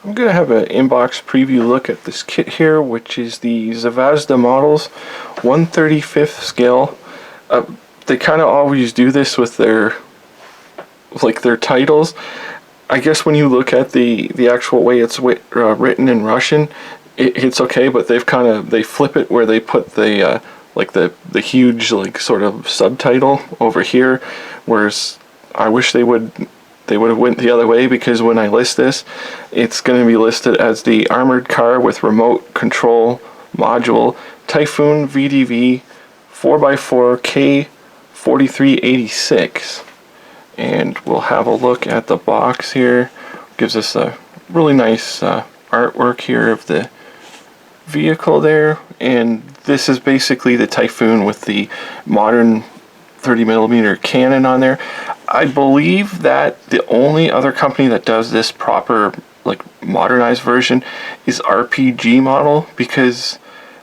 I'm going to have an inbox preview look at this kit here, which is the Zvezda models, 1/35th scale. They kind of always do this with their titles. I guess when you look at the actual way it's written in Russian, it's okay, but they flip it where they put the the huge sort of subtitle over here, whereas I wish they would have went the other way, because when I list this, it's going to be listed as the armored car with remote control module Typhoon VDV 4x4 K-4386. And we'll have a look at the box here. Gives us a really nice artwork here of the vehicle there. And this is basically the Typhoon with the modern 30mm cannon on there. I believe that the only other company that does this proper modernized version is RPG Model, because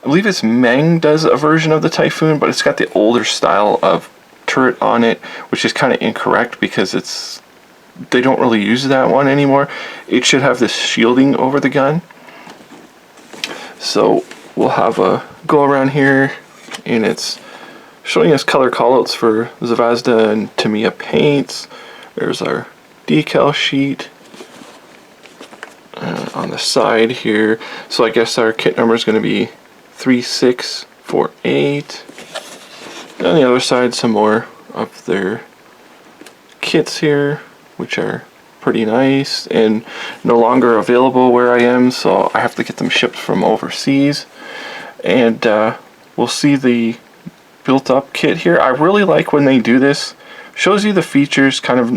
I believe it's Meng does a version of the Typhoon, but it's got the older style of turret on it, which is kind of incorrect because they don't really use that one anymore. It should have this shielding over the gun. So we'll have a go around here, and it's showing us color callouts for Zvezda and Tamiya paints. There's our decal sheet on the side here. So I guess our kit number is going to be 3648. On the other side, some more of their kits here, which are pretty nice and no longer available where I am, so I have to get them shipped from overseas. And we'll see the built-up kit here. I really like when they do this. Shows you the features, kind of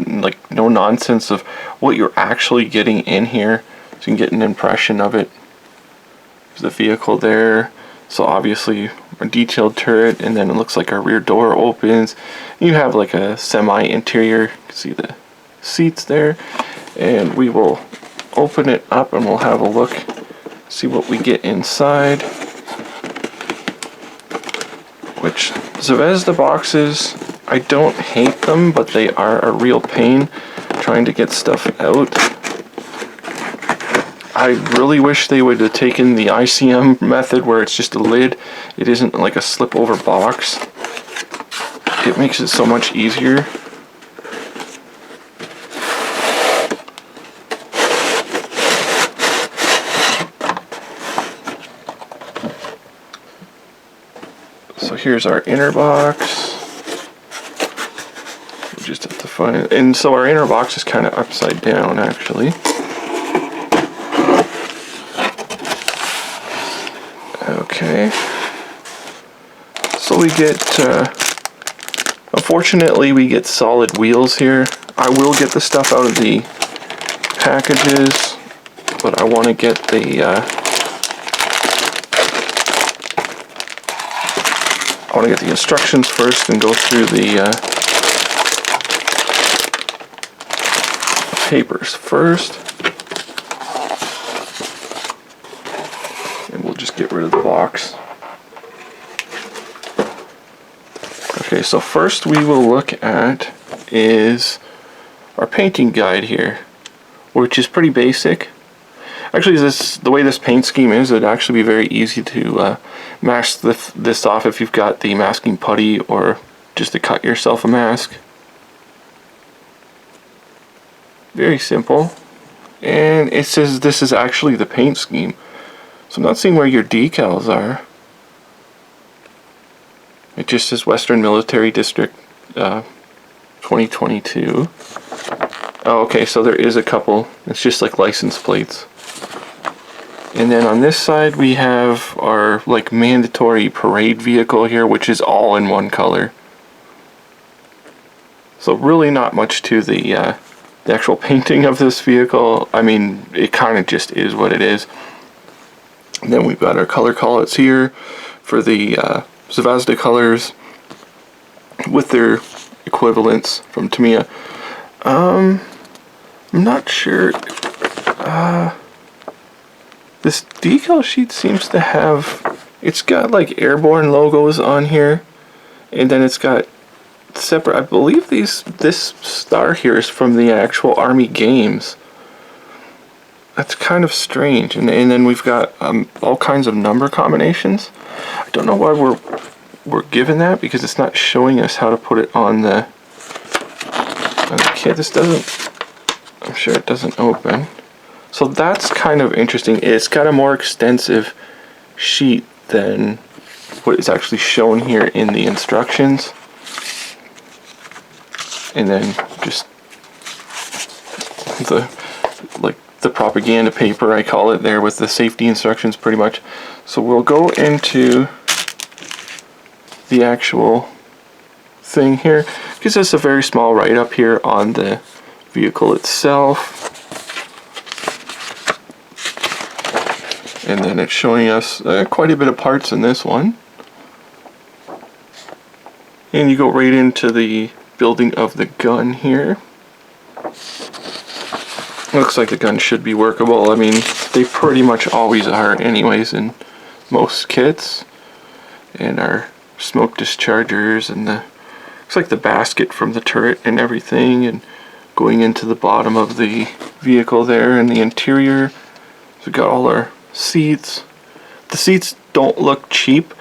no nonsense of what you're actually getting in here, so you can get an impression of it. There's the vehicle there. So obviously a detailed turret, and then it looks like our rear door opens. You have a semi-interior. You can see the seats there. And we will open it up and we'll have a look, see what we get inside. Which, Zvezda boxes, I don't hate them, but they are a real pain trying to get stuff out. I really wish they would have taken the ICM method where it's just a lid. It isn't like a slip over box. It makes it so much easier. So here's our inner box. We just have to find it. And so our inner box is kind of upside down, actually. Okay, so we get, unfortunately we get solid wheels here. I will get the stuff out of the packages, but I want to get the, instructions first and go through the papers first. And we'll just get rid of the box. Okay, so first we will look at is our painting guide here, which is pretty basic. Actually, the way this paint scheme is, it'd actually be very easy to mask this off if you've got the masking putty, or just to cut yourself a mask. Very simple. And it says this is actually the paint scheme. So I'm not seeing where your decals are. It just says Western Military District 2022. Oh, okay, so there is a couple. It's just like license plates. And then on this side we have our mandatory parade vehicle here, which is all in one color. So really not much to the actual painting of this vehicle. I mean, it kind of just is what it is. And then we've got our color callouts here for the Zvezda colors with their equivalents from Tamiya. I'm not sure. This decal sheet seems to have, it's got airborne logos on here, and then it's got separate, I believe this star here is from the actual Army games. That's kind of strange. And then we've got all kinds of number combinations. I don't know why we're given that, because it's not showing us how to put it on the kit. This doesn't, I'm sure it doesn't open. So that's kind of interesting. It's got a more extensive sheet than what is actually shown here in the instructions. And then just the propaganda paper, I call it, there with the safety instructions pretty much. So we'll go into the actual thing here. Gives us a very small write-up here on the vehicle itself. And then it's showing us quite a bit of parts in this one. And you go right into the building of the gun here. Looks like the gun should be workable. I mean, they pretty much always are anyways in most kits. And our smoke dischargers and the, looks like the basket from the turret and everything, and going into the bottom of the vehicle there and the interior. So we've got all our seats. The seats don't look cheap,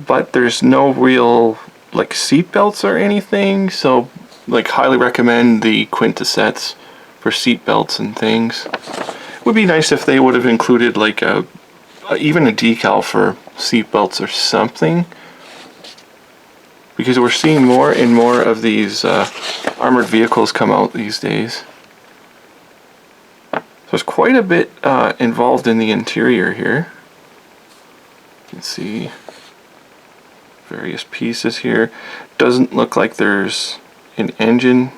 but there's no real like seat belts or anything, so like highly recommend the Quintessets for seat belts and things. It would be nice if they would have included like even a decal for seat belts or something, because we're seeing more and more of these armored vehicles come out these days. So there's quite a bit involved in the interior here. You can see various pieces here. Doesn't look like there's an engine.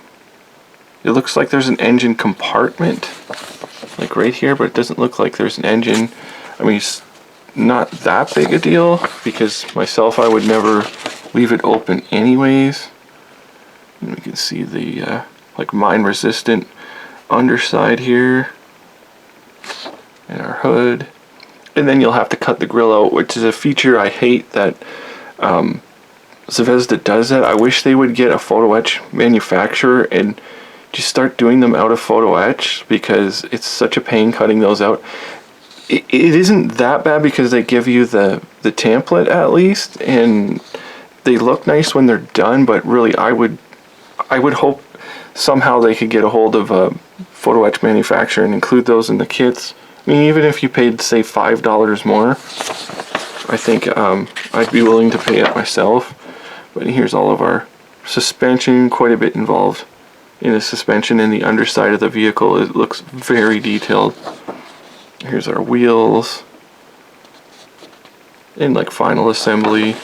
It looks like there's an engine compartment like right here, but it doesn't look like there's an engine. I mean, it's not that big a deal, because myself, I would never leave it open anyways. And we can see the like mine resistant underside here and our hood. And then you'll have to cut the grill out, which is a feature I hate that Zvezda does that. I wish they would get a photo etch manufacturer and just start doing them out of photo etch, because it's such a pain cutting those out. It isn't that bad because they give you the template at least, and they look nice when they're done, but really I would hope somehow they could get a hold of a photo etch manufacturer and include those in the kits. I mean, even if you paid, say, $5 more, I think I'd be willing to pay it myself. But here's all of our suspension, quite a bit involved in the suspension and the underside of the vehicle. It looks very detailed. Here's our wheels. In like final assembly.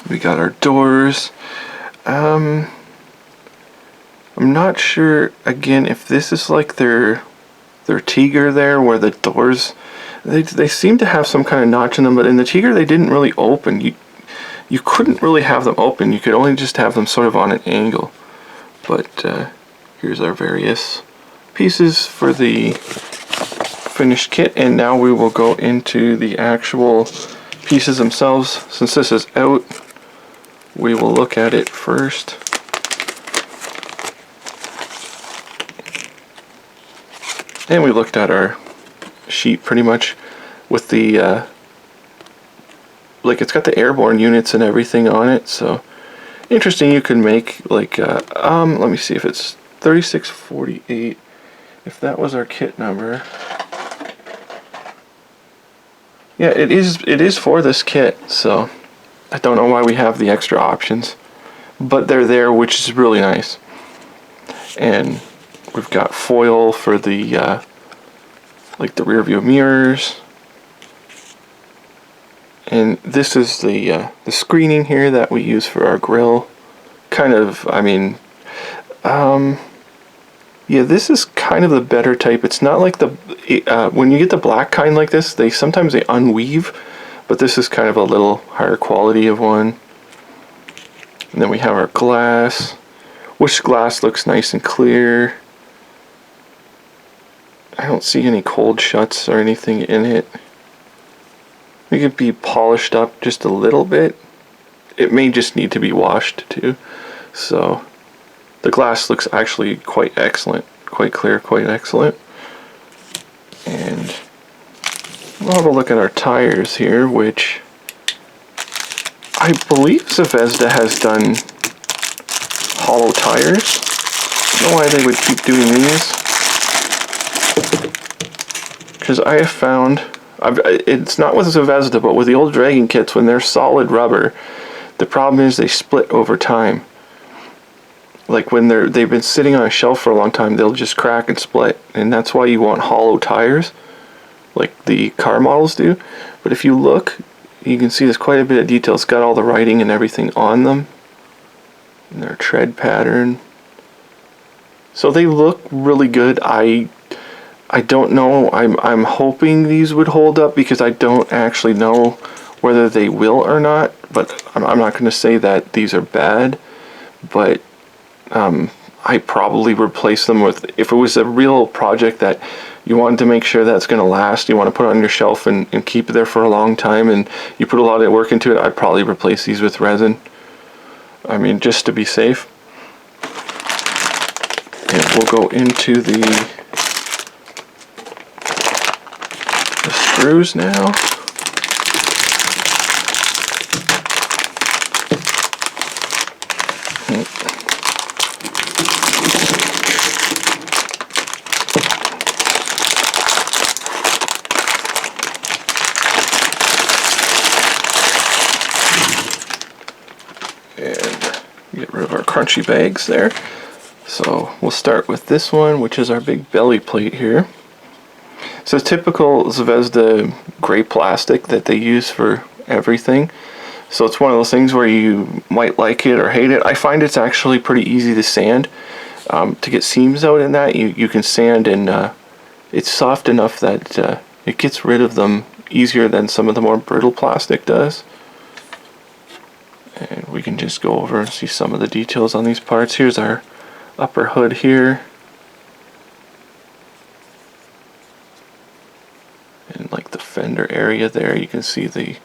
We got our doors. I'm not sure, again, if this is like their Tiger there, where the doors, they seem to have some kind of notch in them, but in the Tiger they didn't really open. You couldn't really have them open. You could only just have them sort of on an angle. But here's our various pieces for the finished kit, and now we will go into the actual pieces themselves. Since this is out, we will look at it first. And we looked at our sheet pretty much with the like, it's got the airborne units and everything on it. So interesting. You can make like let me see if it's 3648, if that was our kit number. Yeah, it is for this kit, so I don't know why we have the extra options, but they're there, which is really nice. And we've got foil for the like the rear view mirrors, and this is the screening here that we use for our grille. Kind of, I mean, yeah, this is kind of the better type. It's not like the when you get the black kind like this, sometimes they unweave, but this is kind of a little higher quality of one. And then we have our glass, which glass looks nice and clear. I don't see any cold shuts or anything in it. It could be polished up just a little bit. It may just need to be washed too. So the glass looks actually quite excellent, quite clear, quite excellent. we'll have a look at our tires here, which I believe Zvezda has done hollow tires. I don't know why they would keep doing these. Because I have found, it's not with Zvezda, but with the old Dragon kits, when they're solid rubber, the problem is they split over time. Like when they've been sitting on a shelf for a long time, they'll just crack and split. And that's why you want hollow tires, like the car models do. But if you look, you can see there's quite a bit of detail. It's got all the writing and everything on them. And their tread pattern. So they look really good. I don't know. I'm hoping these would hold up because I don't actually know whether they will or not. But I'm not going to say that these are bad. But I probably replace them with, if it was a real project that you wanted to make sure that's going to last, you want to put it on your shelf and keep it there for a long time, and you put a lot of work into it, I'd probably replace these with resin. I mean, just to be safe. And we'll go into the screws now. Get rid of our crunchy bags there. So we'll start with this one, which is our big belly plate here. So typical Zvezda gray plastic that they use for everything. So it's one of those things where you might like it or hate it. I find it's actually pretty easy to sand. To get seams out in that, you can sand, and it's soft enough that it gets rid of them easier than some of the more brittle plastic does. And we can just go over and see some of the details on these parts. Here's our upper hood here. And like the fender area there, you can see the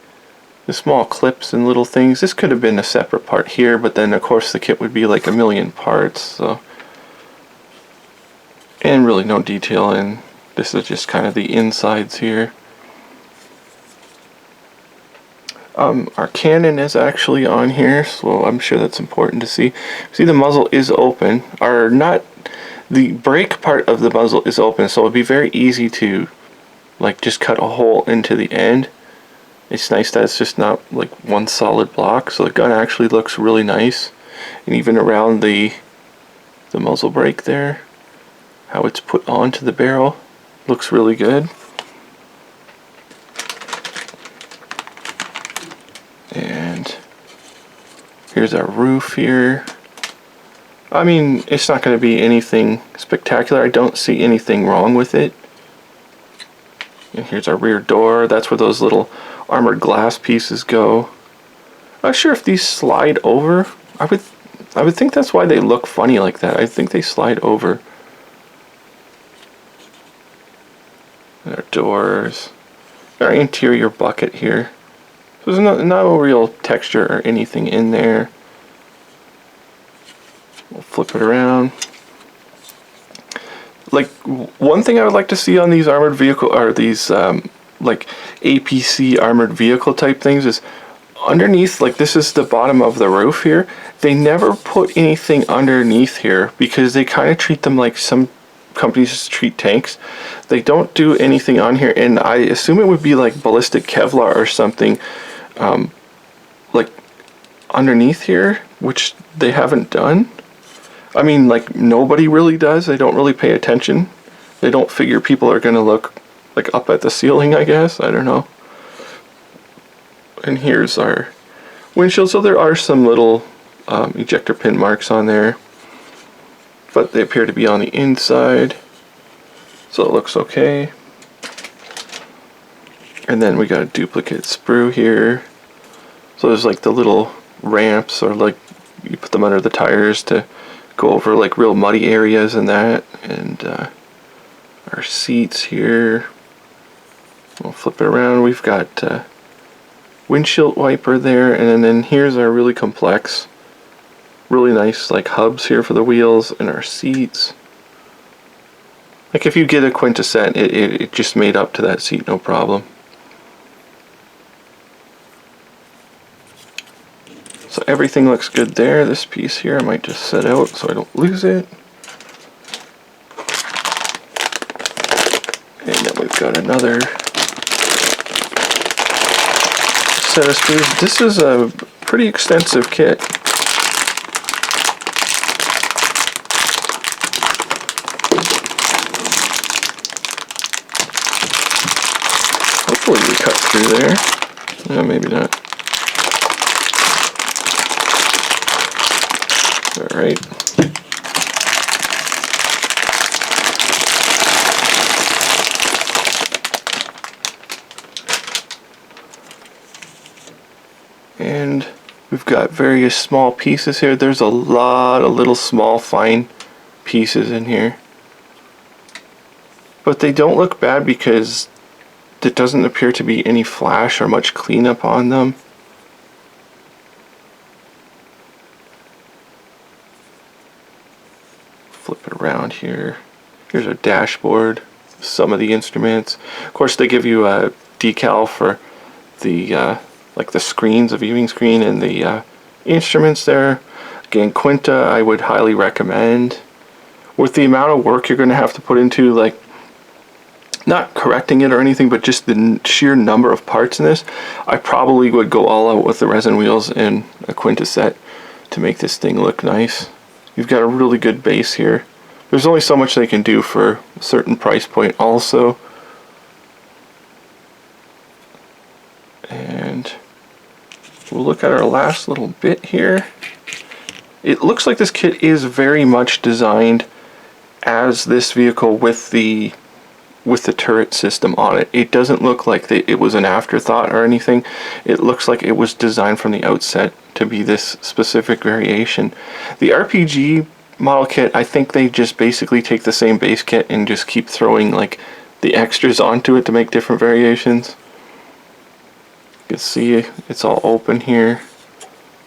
small clips and little things. This could have been a separate part here, but then of course the kit would be like a million parts. So, and really no detail, and this is just kind of the insides here. Our cannon is actually on here, so I'm sure that's important to see. See, the muzzle is open, or not, the brake part of the muzzle is open, so it'd be very easy to like just cut a hole into the end. It's nice that it's just not like one solid block, so the gun actually looks really nice. And even around the muzzle brake there, how it's put onto the barrel looks really good. And here's our roof here. I mean, it's not going to be anything spectacular. I don't see anything wrong with it. And here's our rear door. That's where those little armored glass pieces go. I'm not sure if these slide over. I would think that's why they look funny like that. I think they slide over. And our doors. Our interior bucket here. There's no real texture or anything in there. We'll flip it around. Like, one thing I would like to see on these armored vehicle, or these like APC armored vehicle type things, is underneath, like this is the bottom of the roof here, they never put anything underneath here because they kind of treat them like some companies treat tanks. They don't do anything on here, and I assume it would be like ballistic Kevlar or something like underneath here, which they haven't done. I mean, like, nobody really does. They don't really pay attention. They don't figure people are going to look like up at the ceiling, I guess. I don't know. And here's our windshield. So there are some little ejector pin marks on there, but they appear to be on the inside, so it looks okay. And then we got a duplicate sprue here. So there's like the little ramps, or like you put them under the tires to go over like real muddy areas and that. And our seats here, we'll flip it around. We've got windshield wiper there, and then here's our really complex, really nice like hubs here for the wheels and our seats. Like if you get a Quinta set, it just made up to that seat, no problem. everything looks good there. This piece here I might just set out so I don't lose it. And then we've got another set of screws. This is a pretty extensive kit. Hopefully we cut through there. Maybe not. Alright. And we've got various small pieces here. There's a lot of little small fine pieces in here. But they don't look bad because there doesn't appear to be any flash or much cleanup on them. Flip it around here. Here's our dashboard, some of the instruments. Of course, they give you a decal for the like the screens, the viewing screen, and the instruments there. Again, Quinta I would highly recommend. With the amount of work you're going to have to put into, like, not correcting it or anything, but just the sheer number of parts in this, I probably would go all out with the resin wheels and a Quinta set to make this thing look nice. You've got a really good base here. There's only so much they can do for a certain price point also. And we'll look at our last little bit here. It looks like this kit is very much designed as this vehicle with the turret system on it. It doesn't look like it was an afterthought or anything. It looks like it was designed from the outset to be this specific variation. The RPG model kit, I think they just basically take the same base kit and just keep throwing like the extras onto it to make different variations. You can see it's all open here.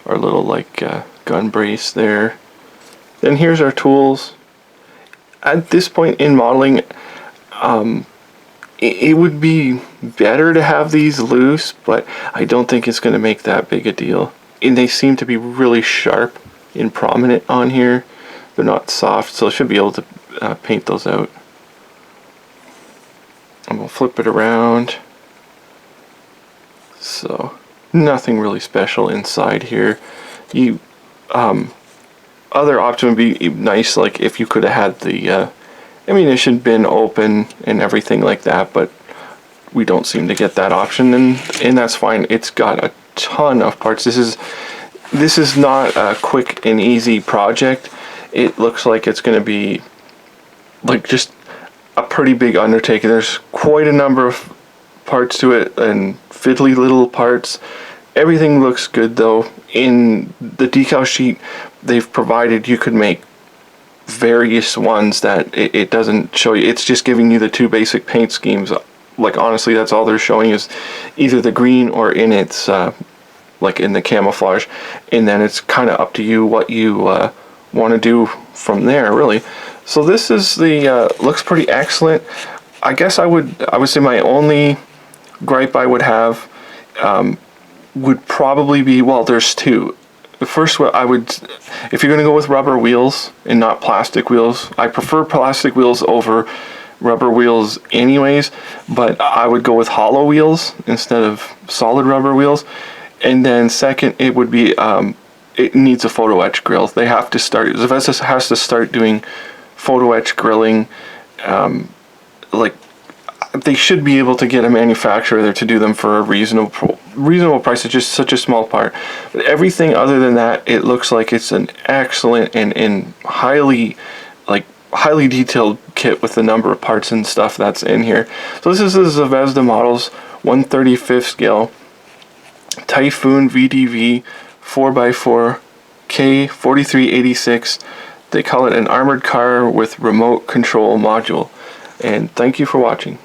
Our little like gun brace there. Then here's our tools. At this point in modeling, it would be better to have these loose, but I don't think it's going to make that big a deal. And they seem to be really sharp and prominent on here. They're not soft, so I should be able to paint those out. And we'll flip it around. So nothing really special inside here. Other option would be nice, like if you could have had the ammunition bin open and everything like that, but we don't seem to get that option, and that's fine. It's got a ton of parts. This is not a quick and easy project. It looks like it's going to be like just a pretty big undertaking. There's quite a number of parts to it and fiddly little parts. Everything looks good though. In the decal sheet they've provided, you could make various ones that it doesn't show you. It's just giving you the two basic paint schemes. Like honestly, that's all they're showing is either the green or in its like in the camouflage, and then it's kind of up to you what you want to do from there, really. So this is the looks pretty excellent. I guess I would say my only gripe I would have would probably be, well, there's two. The first one, if you're going to go with rubber wheels and not plastic wheels, I prefer plastic wheels over rubber wheels anyways, but I would go with hollow wheels instead of solid rubber wheels. And then second, it would be, it needs a photo etch grill. They have to start, Zvezda has to start doing photo etch grilling. Like, they should be able to get a manufacturer there to do them for a reasonable price. It's just such a small part. But everything other than that, it looks like it's an excellent and highly detailed kit with the number of parts and stuff that's in here. So this is the Zvezda models 1/35 scale Typhoon VDV 4x4 K-4386. They call it an armored car with remote control module. And thank you for watching.